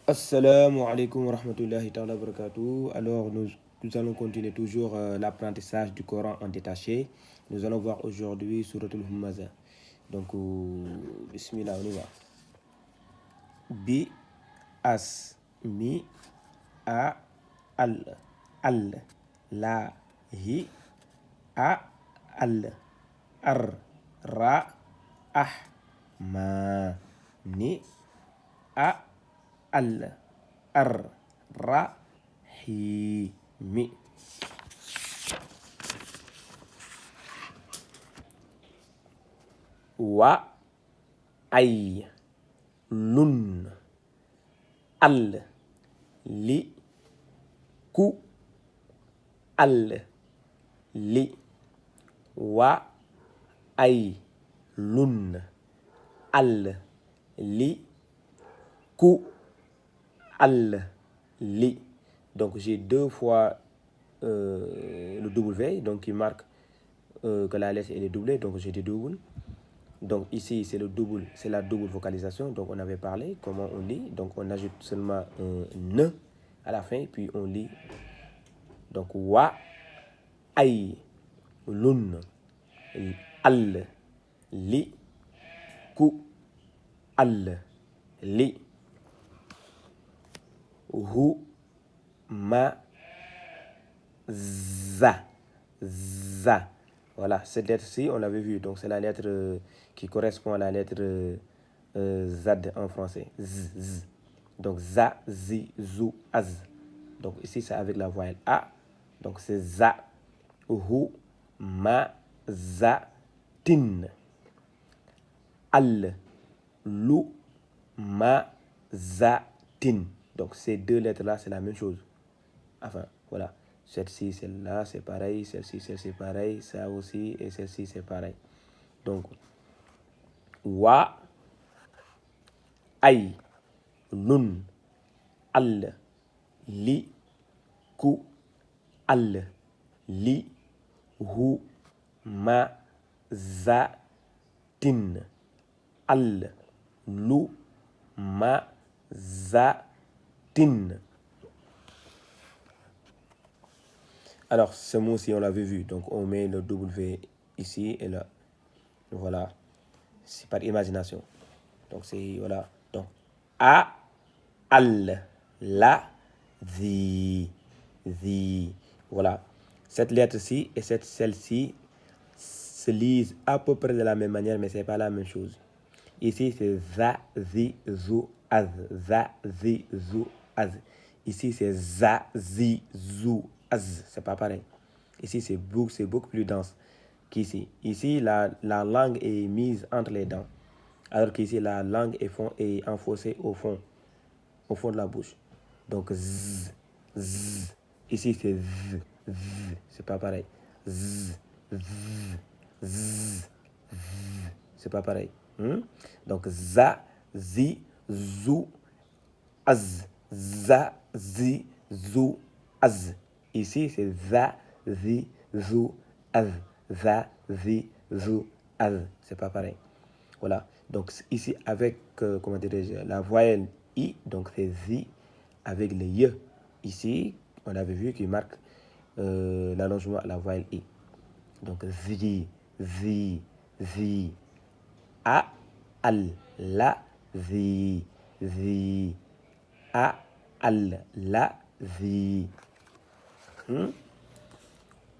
Assalamu alaikum wa rahmatullahi ta'ala wa barakatuh. Alors, nous allons continuer toujours l'apprentissage du Coran en détaché. Nous allons voir aujourd'hui Suratul Humaza. Donc, bismillah, on y va. Bi, as, mi, a, al, la, hi, a, al, ar, ra, ah, ma, ni, a, al, ar, ra, hi, mi. Wa, ay, lun, al, li, ku, al, li. Wa, ay, lun, al, li, ku, al, li. Donc j'ai deux fois le W, donc qui marque que la lettre elle est doublée, donc j'ai des doubles. Donc ici c'est le double, c'est la double vocalisation, donc on avait parlé comment on lit, donc on ajoute seulement un ne à la fin, puis on lit. Donc wa, ay, lun, al, li, ku, al, li. Hu, ma, za, za. Voilà, cette lettre-ci, on l'avait vu. Donc, c'est la lettre qui correspond à la lettre Z en français. Z, z. Donc, za, zi, zou, az. Donc, ici, c'est avec la voyelle A. Donc, c'est za. Hu, ma, za, tin. Al, lu, ma, za, tin. Donc, ces deux lettres-là, c'est la même chose. Enfin, voilà. Celle-ci, celle-là, c'est pareil. Celle-ci, c'est pareil. Ça aussi, et celle-ci, c'est pareil. Donc, wa, ay, nun, al, li, ku, al, li, hu, ma, za, tin. Al, lu, ma, za, tin. Alors, ce mot-ci, on l'avait vu. Donc, on met le W ici et là. Voilà. C'est par imagination. Donc, c'est, voilà. Donc, a, al, la, zi. Voilà. Cette lettre-ci et celle-ci se lisent à peu près de la même manière, mais ce n'est pas la même chose. Ici, c'est za, zi, zou, az. Za, zi, zou, az. Ici, c'est za, zi, zou, az. C'est pas pareil. Ici, c'est beaucoup plus dense qu'ici. Ici, la langue est mise entre les dents. Alors qu'ici, la langue est enfoncée au fond de la bouche. Donc, z, z. Ici, c'est z, z. C'est pas pareil. Z, z, z, z. C'est pas pareil. Donc, za, zi, zou, az. Za, zi, zou, az. Ici, c'est za, zi, zou, az. Za, zi, zou, az. C'est pas pareil. Voilà. Donc, ici, avec, comment dirais-je, la voyelle I, donc c'est zi, avec le y. Ici, on avait vu qu'il marque l'allongement à la voyelle I. Donc, zi, zi, zi. A, al, la, zi, zi. A, al, la, zi.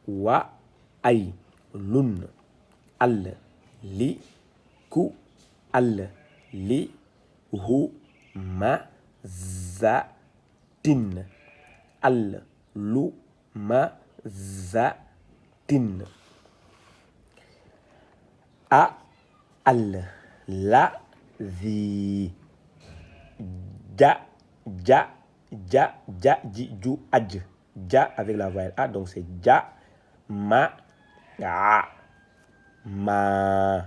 Wa, ay, lun, al, li, ku, al, li, hu, ma, za, tin. Al, lu, ma, za, tin. A, al, la, zi. Ja, ja, ja, ja, ji, ju, aj. Ja avec la voyelle A, donc c'est ja, ma, ga, ma,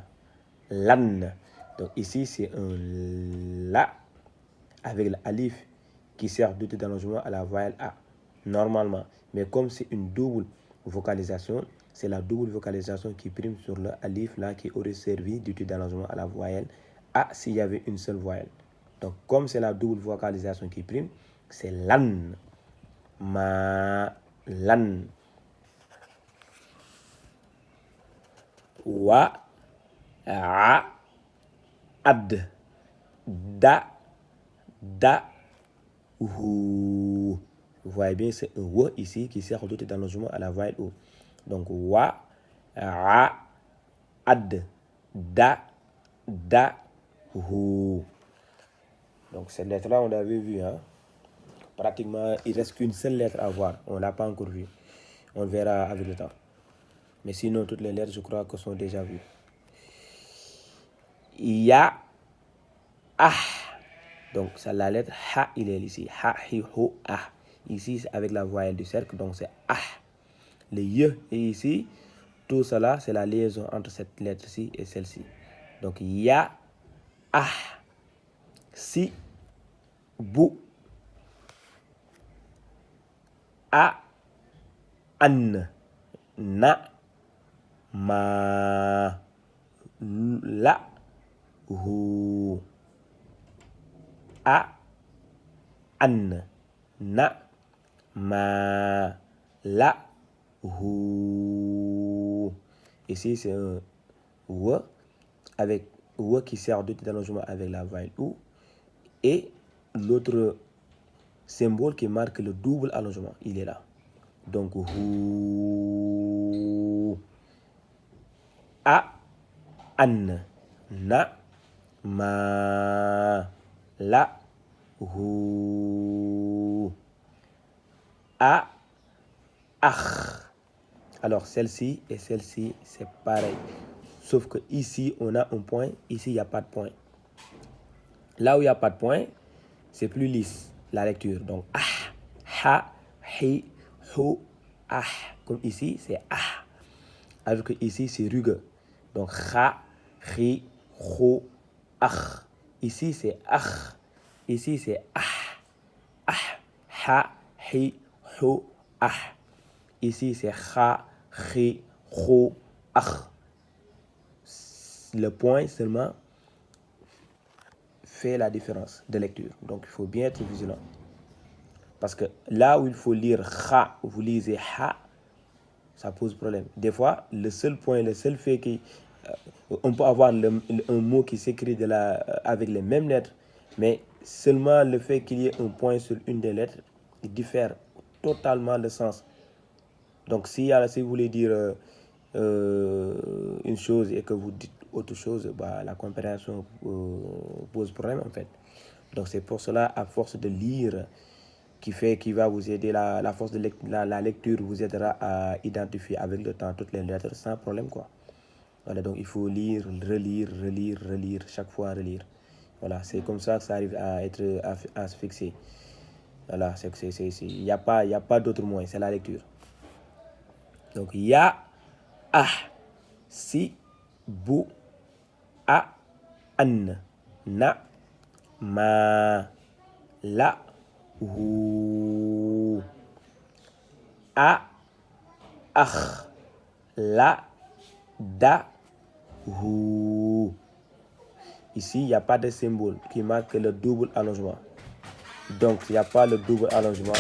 lan. Donc ici, c'est un la avec l'alif qui sert d'outil d'allongement à la voyelle A, normalement. Mais comme c'est une double vocalisation, c'est la double vocalisation qui prime sur le alif là qui aurait servi d'outil d'allongement à la voyelle A s'il y avait une seule voyelle. Donc, comme c'est la double vocalisation qui prime, c'est lan. Ma, lan. Wa, a, ad. Da, da, hu. Vous voyez bien, c'est un wa ici qui sert d'autres d'allongement à la voyelle O. Donc, wa, a, ad, da, da, hu. Donc, cette lettre-là, on l'avait vue. Hein? Pratiquement, il ne reste qu'une seule lettre à voir. On ne l'a pas encore vue. On le verra avec le temps. Mais sinon, toutes les lettres, je crois que sont déjà vues. Ya, ah. Donc, ça, la lettre ha, il est ici. Ha, hi, ho, ah. Ici, c'est avec la voyelle du cercle, donc c'est ah. Le ye est ici. Tout cela, c'est la liaison entre cette lettre-ci et celle-ci. Donc, ya, ah. Si, bu, a, an, na, ma, la, hu, a, an, na, ma, la, hu. Ici, c'est un wa avec wa qui sert d'allongement avec la voyelle ou et l'autre symbole qui marque le double allongement, il est là. Donc, hu, a, an, na, ma, la, hu, a, ah. Alors, celle-ci et celle-ci, c'est pareil. Sauf que ici, on a un point. Ici, il n'y a pas de point. Là où il n'y a pas de point, c'est plus lisse, la lecture. Donc, ah, ha, hi, hu, ah. Comme ici, c'est ah. Alors que ici, c'est rugueux. Donc, ha, hi, hu, ah. Ici, c'est ah. Ici, c'est ah. Ah, ha, hi, hu, ah. Ici, c'est ha, hi, hu, ah. Le point seulement fait la différence de lecture. Donc, il faut bien être vigilant. Parce que là où il faut lire ha, vous lisez ha, ça pose problème. Des fois, le seul point, le seul fait qu'on peut avoir un mot qui s'écrit avec les mêmes lettres, mais seulement le fait qu'il y ait un point sur une des lettres, il diffère totalement le sens. Donc, si vous voulez dire une chose et que vous dites autre chose, bah, la compréhension pose problème en fait. Donc, c'est pour cela, à force de lire, qui va vous aider, la force de la lecture vous aidera à identifier avec le temps toutes les lettres sans problème, quoi. Voilà, donc il faut lire, relire, chaque fois relire. Voilà, c'est comme ça que ça arrive à se fixer. Voilà, il n'y a pas d'autre moyen, c'est la lecture. Donc, ya, ah, si, bu, a, an, na, ma, la, hu, a, ah, la, da, hu. Ici, il n'y a pas de symbole qui marque le double allongement. Donc, il n'y a pas le double allongement